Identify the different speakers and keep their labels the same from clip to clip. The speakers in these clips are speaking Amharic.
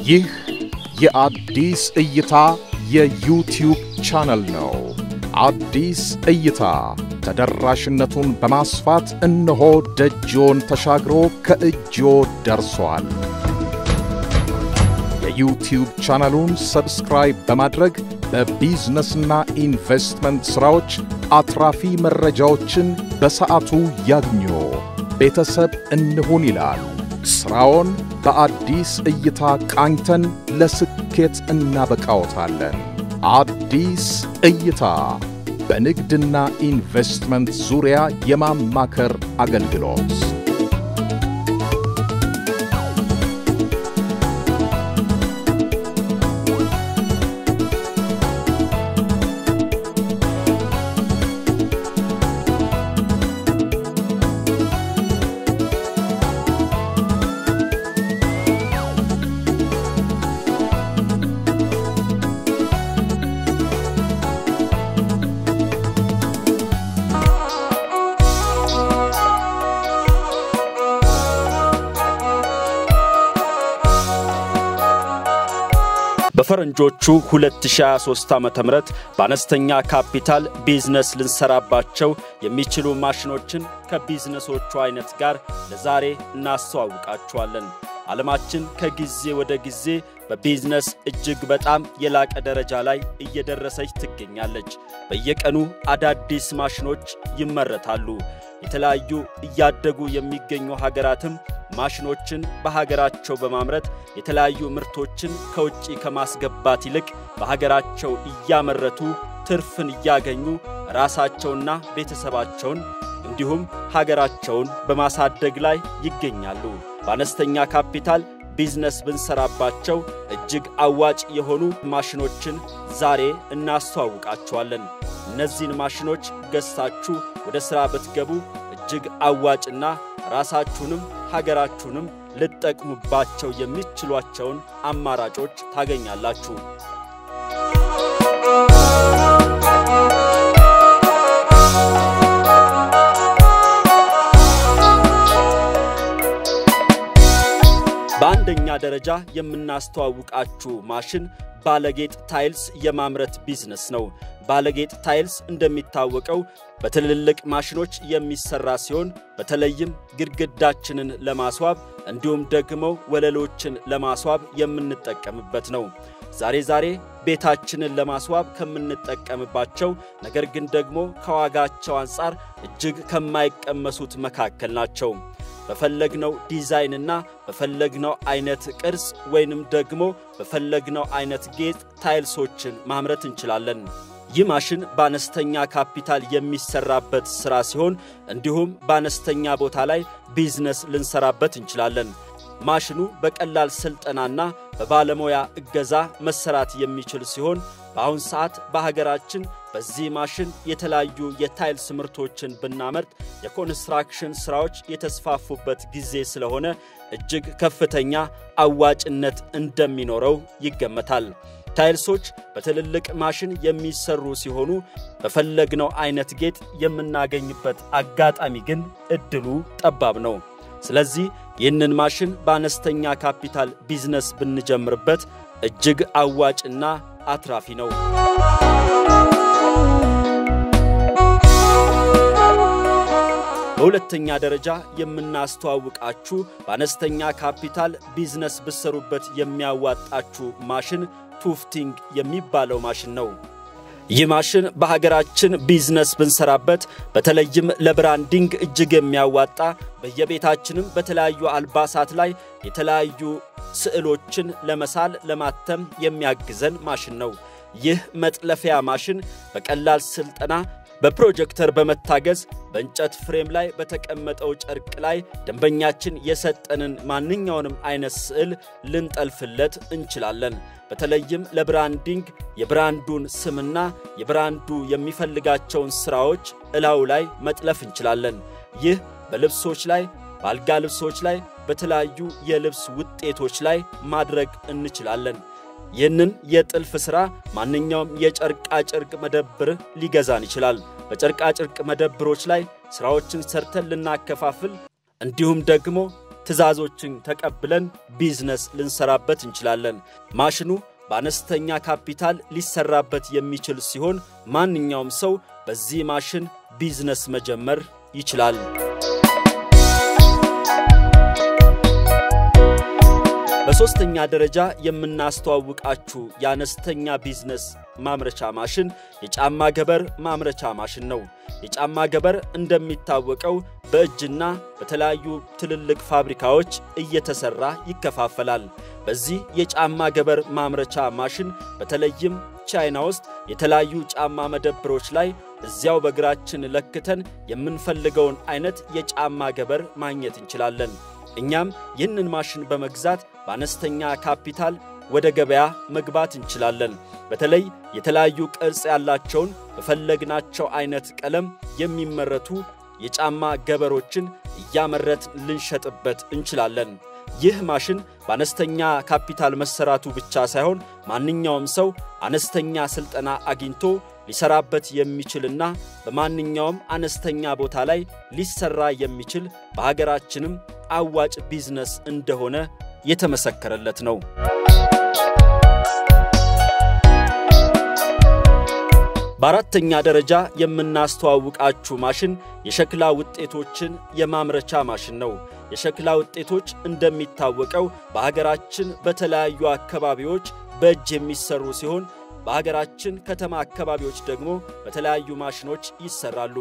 Speaker 1: ይህ የአዲስ እይታ የዩቲዩብ ቻናል ነው። አዲስ እይታ ተደራሽነቱን በማስፋት እነሆ ደጆን ተሻግሮ ከእጆ ደርሷል። የዩቲዩብ ቻናሉን ሰብስክራይብ በማድረግ በቢዝነስና ኢንቨስትመንት ስራዎች አትራፊ መረጃዎችን በሰዓቱ ያግኙ። ቤተሰብ እንሁን ይላል። ስራውን በአዲስ እይታ ቃኝተን ለስኬት እናበቃዎታለን። አዲስ እይታ በንግድና ኢንቨስትመንት ዙሪያ የማማከር አገልግሎት።
Speaker 2: በፈረንጆቹ 2023 ዓመተ ምህረት በአነስተኛ ካፒታል ቢዝነስ ልንሰራባቸው የሚችሉ ማሽኖችን ከቢዝነሶቹ አይነት ጋር ለዛሬ እናስተዋውቃችኋለን። ዓለማችን ከጊዜ ወደ ጊዜ በቢዝነስ እጅግ በጣም የላቀ ደረጃ ላይ እየደረሰች ትገኛለች። በየቀኑ አዳዲስ ማሽኖች ይመረታሉ። የተለያዩ እያደጉ የሚገኙ ሀገራትም ማሽኖችን በሀገራቸው በማምረት የተለያዩ ምርቶችን ከውጪ ከማስገባት ይልቅ በሀገራቸው እያመረቱ ትርፍን ያገኙ ራሳቸውና ቤተሰባቸውን እንዲሁም ሀገራቸውን በማሳደግ ላይ ይገኛሉ። በአነስተኛ ካፒታል ቢዝነስ ብንሰራባቸው እጅግ አዋጭ የሆኑ ማሽኖችን ዛሬ እናስተዋውቃችኋለን። እነዚህን ማሽኖች ገዝታችሁ ወደ ሥራ ብትገቡ እጅግ አዋጭና ራሳችሁንም ሀገራችሁንም ልትጠቅሙባቸው የሚችሏቸውን አማራጮች ታገኛላችሁ። በአንደኛ ደረጃ የምናስተዋውቃችሁ ማሽን ባለጌጥ ታይልስ የማምረት ቢዝነስ ነው። ባለጌጥ ታይልስ እንደሚታወቀው በትልልቅ ማሽኖች የሚሰራ ሲሆን በተለይም ግድግዳችንን ለማስዋብ እንዲሁም ደግሞ ወለሎችን ለማስዋብ የምንጠቀምበት ነው። ዛሬ ቤታችንን ለማስዋብ ከምንጠቀምባቸው ነገር ግን ደግሞ ከዋጋቸው አንፃር እጅግ ከማይቀመሱት መካከል ናቸው። በፈለግነው ዲዛይንና በፈለግነው አይነት ቅርጽ ወይንም ደግሞ በፈለግነው አይነት ጌጥ ታይልሶችን ማምረት እንችላለን። ይህ ማሽን በአነስተኛ ካፒታል የሚሰራበት ስራ ሲሆን እንዲሁም በአነስተኛ ቦታ ላይ ቢዝነስ ልንሰራበት እንችላለን። ማሽኑ በቀላል ስልጠናና በባለሙያ እገዛ መሰራት የሚችል ሲሆን በአሁን ሰዓት በሀገራችን በዚህ ማሽን የተለያዩ የታይልስ ምርቶችን ብናመርት የኮንስትራክሽን ስራዎች የተስፋፉበት ጊዜ ስለሆነ እጅግ ከፍተኛ አዋጭነት እንደሚኖረው ይገመታል። ታይልሶች በትልልቅ ማሽን የሚሰሩ ሲሆኑ በፈለግነው አይነት ጌጥ የምናገኝበት አጋጣሚ ግን እድሉ ጠባብ ነው። ስለዚህ ይህንን ማሽን በአነስተኛ ካፒታል ቢዝነስ ብንጀምርበት እጅግ አዋጭና አትራፊ ነው። በሁለተኛ ደረጃ የምናስተዋውቃችሁ በአነስተኛ ካፒታል ቢዝነስ ብሰሩበት የሚያዋጣችሁ ማሽን ቱፍቲንግ የሚባለው ማሽን ነው። ይህ ማሽን በሀገራችን ቢዝነስ ብንሰራበት በተለይም ለብራንዲንግ እጅግ የሚያዋጣ በየቤታችንም በተለያዩ አልባሳት ላይ የተለያዩ ስዕሎችን ለመሳል ለማተም የሚያግዘን ማሽን ነው። ይህ መጥለፊያ ማሽን በቀላል ስልጠና በፕሮጀክተር በመታገዝ በእንጨት ፍሬም ላይ በተቀመጠው ጨርቅ ላይ ደንበኛችን የሰጠንን ማንኛውንም አይነት ስዕል ልንጠልፍለት እንችላለን። በተለይም ለብራንዲንግ የብራንዱን ስምና የብራንዱ የሚፈልጋቸውን ስራዎች እላው ላይ መጥለፍ እንችላለን። ይህ በልብሶች ላይ በአልጋ ልብሶች ላይ በተለያዩ የልብስ ውጤቶች ላይ ማድረግ እንችላለን። ይህንን የጥልፍ ስራ ማንኛውም የጨርቃ ጨርቅ መደብር ሊገዛን ይችላል። በጨርቃ ጨርቅ መደብሮች ላይ ስራዎችን ሰርተን ልናከፋፍል እንዲሁም ደግሞ ትዕዛዞችን ተቀብለን ቢዝነስ ልንሰራበት እንችላለን። ማሽኑ በአነስተኛ ካፒታል ሊሰራበት የሚችል ሲሆን ማንኛውም ሰው በዚህ ማሽን ቢዝነስ መጀመር ይችላል። በሶስተኛ ደረጃ የምናስተዋውቃችሁ የአነስተኛ ቢዝነስ ማምረቻ ማሽን የጫማ ገበር ማምረቻ ማሽን ነው። የጫማ ገበር እንደሚታወቀው በእጅና በተለያዩ ትልልቅ ፋብሪካዎች እየተሰራ ይከፋፈላል። በዚህ የጫማ ገበር ማምረቻ ማሽን በተለይም ቻይና ውስጥ የተለያዩ ጫማ መደብሮች ላይ እዚያው በግራችን ለክተን የምንፈልገውን አይነት የጫማ ገበር ማግኘት እንችላለን። እኛም ይህንን ማሽን በመግዛት በአነስተኛ ካፒታል ወደ ገበያ መግባት እንችላለን። በተለይ የተለያዩ ቅርጽ ያላቸውን በፈለግናቸው አይነት ቀለም የሚመረቱ የጫማ ገበሮችን እያመረት ልንሸጥበት እንችላለን። ይህ ማሽን በአነስተኛ ካፒታል መሰራቱ ብቻ ሳይሆን ማንኛውም ሰው አነስተኛ ስልጠና አግኝቶ ሊሰራበት የሚችልና በማንኛውም አነስተኛ ቦታ ላይ ሊሰራ የሚችል በሀገራችንም አዋጭ ቢዝነስ እንደሆነ የተመሰከረለት ነው። በአራተኛ ደረጃ የምናስተዋውቃችሁ ማሽን የሸክላ ውጤቶችን የማምረቻ ማሽን ነው። የሸክላ ውጤቶች እንደሚታወቀው በሀገራችን በተለያዩ አካባቢዎች በእጅ የሚሰሩ ሲሆን በሀገራችን ከተማ አካባቢዎች ደግሞ በተለያዩ ማሽኖች ይሰራሉ።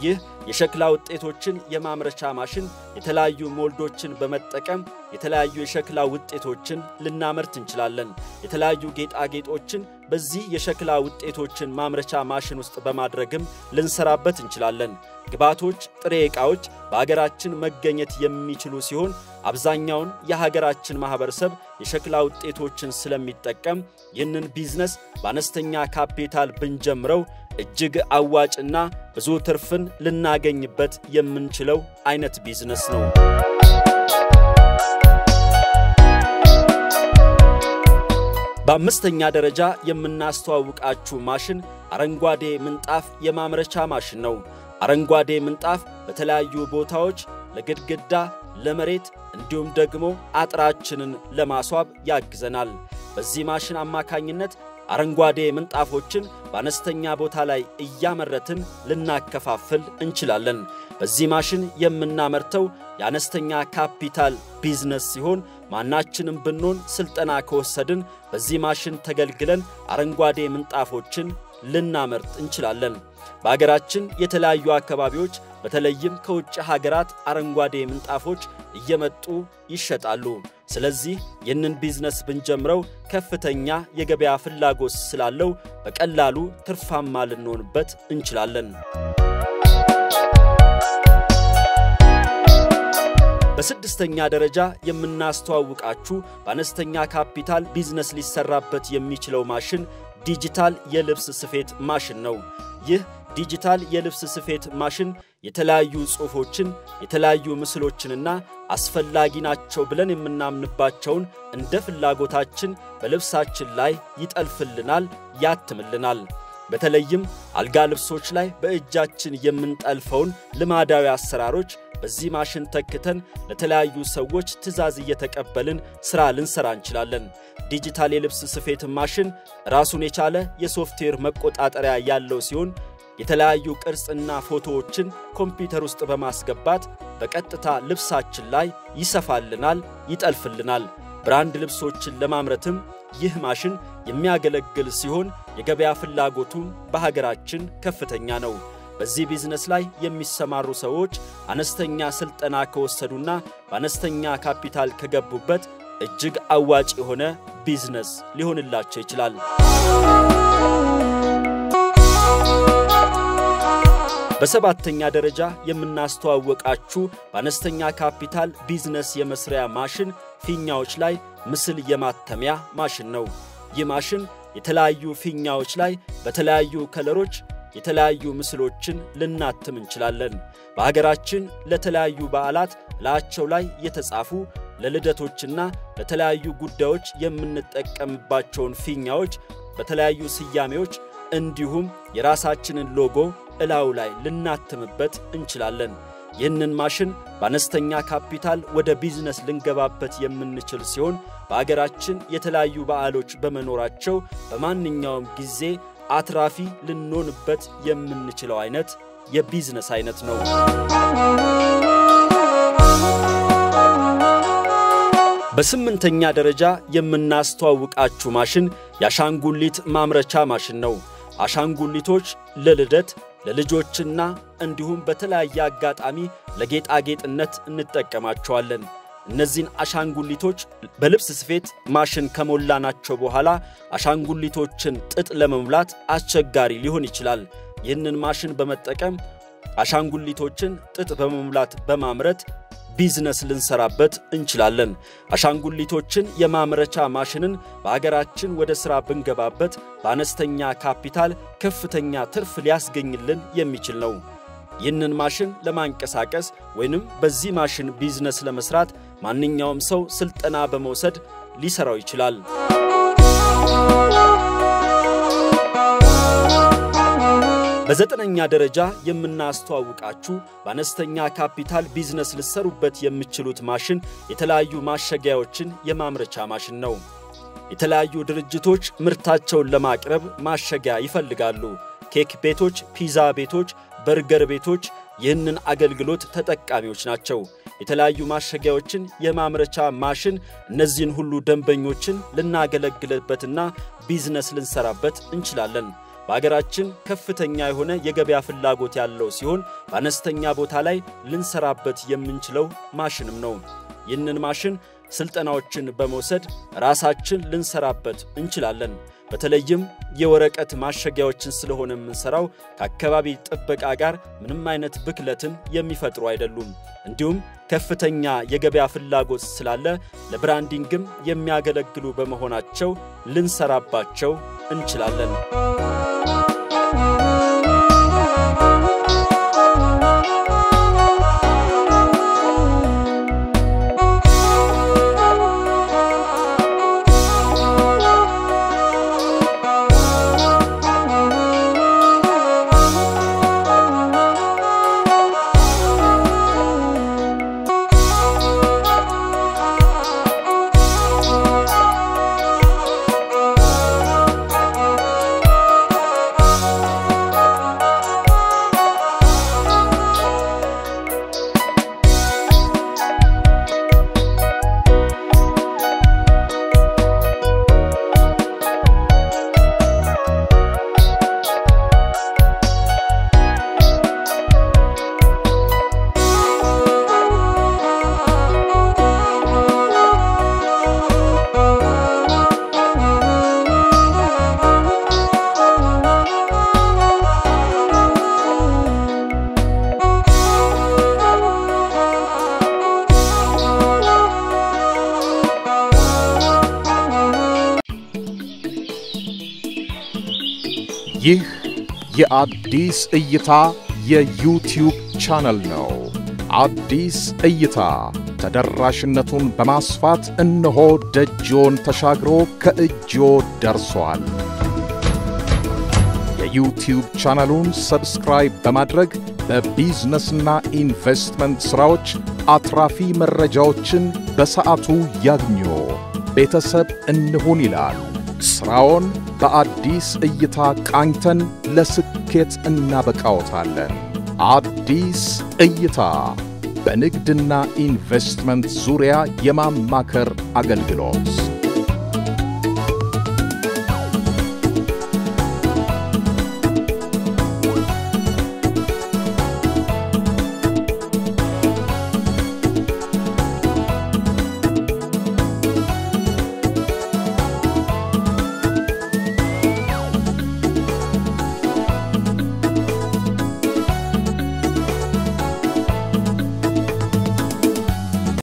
Speaker 2: ይህ የሸክላ ውጤቶችን የማምረቻ ማሽን የተለያዩ ሞልዶችን በመጠቀም የተለያዩ የሸክላ ውጤቶችን ልናመርት እንችላለን። የተለያዩ ጌጣጌጦችን በዚህ የሸክላ ውጤቶችን ማምረቻ ማሽን ውስጥ በማድረግም ልንሰራበት እንችላለን። ግብአቶች፣ ጥሬ ዕቃዎች በሀገራችን መገኘት የሚችሉ ሲሆን አብዛኛውን የሀገራችን ማህበረሰብ የሸክላ ውጤቶችን ስለሚጠቀም ይህንን ቢዝነስ በአነስተኛ ካፒታል ብንጀምረው እጅግ አዋጭና ብዙ ትርፍን ልናገኝበት የምንችለው አይነት ቢዝነስ ነው። በአምስተኛ ደረጃ የምናስተዋውቃችሁ ማሽን አረንጓዴ ምንጣፍ የማምረቻ ማሽን ነው። አረንጓዴ ምንጣፍ በተለያዩ ቦታዎች ለግድግዳ፣ ለመሬት እንዲሁም ደግሞ አጥራችንን ለማስዋብ ያግዘናል። በዚህ ማሽን አማካኝነት አረንጓዴ ምንጣፎችን በአነስተኛ ቦታ ላይ እያመረትን ልናከፋፍል እንችላለን። በዚህ ማሽን የምናመርተው የአነስተኛ ካፒታል ቢዝነስ ሲሆን ማናችንም ብንሆን ስልጠና ከወሰድን በዚህ ማሽን ተገልግለን አረንጓዴ ምንጣፎችን ልናመርት እንችላለን። በሀገራችን የተለያዩ አካባቢዎች በተለይም ከውጭ ሀገራት አረንጓዴ ምንጣፎች እየመጡ ይሸጣሉ። ስለዚህ ይህንን ቢዝነስ ብንጀምረው ከፍተኛ የገበያ ፍላጎት ስላለው በቀላሉ ትርፋማ ልንሆንበት እንችላለን። በስድስተኛ ደረጃ የምናስተዋውቃችሁ በአነስተኛ ካፒታል ቢዝነስ ሊሰራበት የሚችለው ማሽን ዲጂታል የልብስ ስፌት ማሽን ነው። ይህ ዲጂታል የልብስ ስፌት ማሽን የተለያዩ ጽሑፎችን፣ የተለያዩ ምስሎችንና አስፈላጊ ናቸው ብለን የምናምንባቸውን እንደ ፍላጎታችን በልብሳችን ላይ ይጠልፍልናል፣ ያትምልናል። በተለይም አልጋ ልብሶች ላይ በእጃችን የምንጠልፈውን ልማዳዊ አሰራሮች በዚህ ማሽን ተክተን ለተለያዩ ሰዎች ትዕዛዝ እየተቀበልን ስራ ልንሰራ እንችላለን። ዲጂታል የልብስ ስፌት ማሽን ራሱን የቻለ የሶፍትዌር መቆጣጠሪያ ያለው ሲሆን የተለያዩ ቅርጽና ፎቶዎችን ኮምፒውተር ውስጥ በማስገባት በቀጥታ ልብሳችን ላይ ይሰፋልናል፣ ይጠልፍልናል። ብራንድ ልብሶችን ለማምረትም ይህ ማሽን የሚያገለግል ሲሆን የገበያ ፍላጎቱም በሀገራችን ከፍተኛ ነው። በዚህ ቢዝነስ ላይ የሚሰማሩ ሰዎች አነስተኛ ስልጠና ከወሰዱና በአነስተኛ ካፒታል ከገቡበት እጅግ አዋጭ የሆነ ቢዝነስ ሊሆንላቸው ይችላል። በሰባተኛ ደረጃ የምናስተዋውቃችሁ በአነስተኛ ካፒታል ቢዝነስ የመስሪያ ማሽን ፊኛዎች ላይ ምስል የማተሚያ ማሽን ነው። ይህ ማሽን የተለያዩ ፊኛዎች ላይ በተለያዩ ከለሮች የተለያዩ ምስሎችን ልናትም እንችላለን። በሀገራችን ለተለያዩ በዓላት ላቸው ላይ የተጻፉ ለልደቶችና ለተለያዩ ጉዳዮች የምንጠቀምባቸውን ፊኛዎች በተለያዩ ስያሜዎች እንዲሁም የራሳችንን ሎጎ እላው ላይ ልናትምበት እንችላለን። ይህንን ማሽን በአነስተኛ ካፒታል ወደ ቢዝነስ ልንገባበት የምንችል ሲሆን በአገራችን የተለያዩ በዓሎች በመኖራቸው በማንኛውም ጊዜ አትራፊ ልንሆንበት የምንችለው አይነት የቢዝነስ አይነት ነው። በስምንተኛ ደረጃ የምናስተዋውቃችሁ ማሽን የአሻንጉሊት ማምረቻ ማሽን ነው። አሻንጉሊቶች ለልደት ለልጆችና እንዲሁም በተለያየ አጋጣሚ ለጌጣጌጥነት እንጠቀማቸዋለን። እነዚህን አሻንጉሊቶች በልብስ ስፌት ማሽን ከሞላናቸው በኋላ አሻንጉሊቶችን ጥጥ ለመሙላት አስቸጋሪ ሊሆን ይችላል። ይህንን ማሽን በመጠቀም አሻንጉሊቶችን ጥጥ በመሙላት በማምረት ቢዝነስ ልንሰራበት እንችላለን። አሻንጉሊቶችን የማምረቻ ማሽንን በአገራችን ወደ ሥራ ብንገባበት በአነስተኛ ካፒታል ከፍተኛ ትርፍ ሊያስገኝልን የሚችል ነው። ይህንን ማሽን ለማንቀሳቀስ ወይንም በዚህ ማሽን ቢዝነስ ለመስራት ማንኛውም ሰው ስልጠና በመውሰድ ሊሰራው ይችላል። በዘጠነኛ ደረጃ የምናስተዋውቃችሁ በአነስተኛ ካፒታል ቢዝነስ ልሰሩበት የምትችሉት ማሽን የተለያዩ ማሸጊያዎችን የማምረቻ ማሽን ነው። የተለያዩ ድርጅቶች ምርታቸውን ለማቅረብ ማሸጊያ ይፈልጋሉ። ኬክ ቤቶች፣ ፒዛ ቤቶች፣ በርገር ቤቶች ይህንን አገልግሎት ተጠቃሚዎች ናቸው። የተለያዩ ማሸጊያዎችን የማምረቻ ማሽን እነዚህን ሁሉ ደንበኞችን ልናገለግልበትና ቢዝነስ ልንሰራበት እንችላለን። በአገራችን ከፍተኛ የሆነ የገበያ ፍላጎት ያለው ሲሆን በአነስተኛ ቦታ ላይ ልንሰራበት የምንችለው ማሽንም ነው። ይህንን ማሽን ስልጠናዎችን በመውሰድ ራሳችን ልንሰራበት እንችላለን። በተለይም የወረቀት ማሸጊያዎችን ስለሆነ የምንሰራው ከአካባቢ ጥበቃ ጋር ምንም አይነት ብክለትን የሚፈጥሩ አይደሉም። እንዲሁም ከፍተኛ የገበያ ፍላጎት ስላለ ለብራንዲንግም የሚያገለግሉ በመሆናቸው ልንሰራባቸው እንችላለን።
Speaker 1: ይህ የአዲስ እይታ የዩቲዩብ ቻናል ነው። አዲስ እይታ ተደራሽነቱን በማስፋት እነሆ ደጆን ተሻግሮ ከእጆ ደርሷል። የዩቲዩብ ቻናሉን ሰብስክራይብ በማድረግ በቢዝነስና ኢንቨስትመንት ሥራዎች አትራፊ መረጃዎችን በሰዓቱ ያግኙ። ቤተሰብ እንሁን ይላል። ሥራውን በአዲስ እይታ ቃኝተን ለስኬት እናበቃዎታለን። አዲስ እይታ በንግድና ኢንቨስትመንት ዙሪያ የማማከር አገልግሎት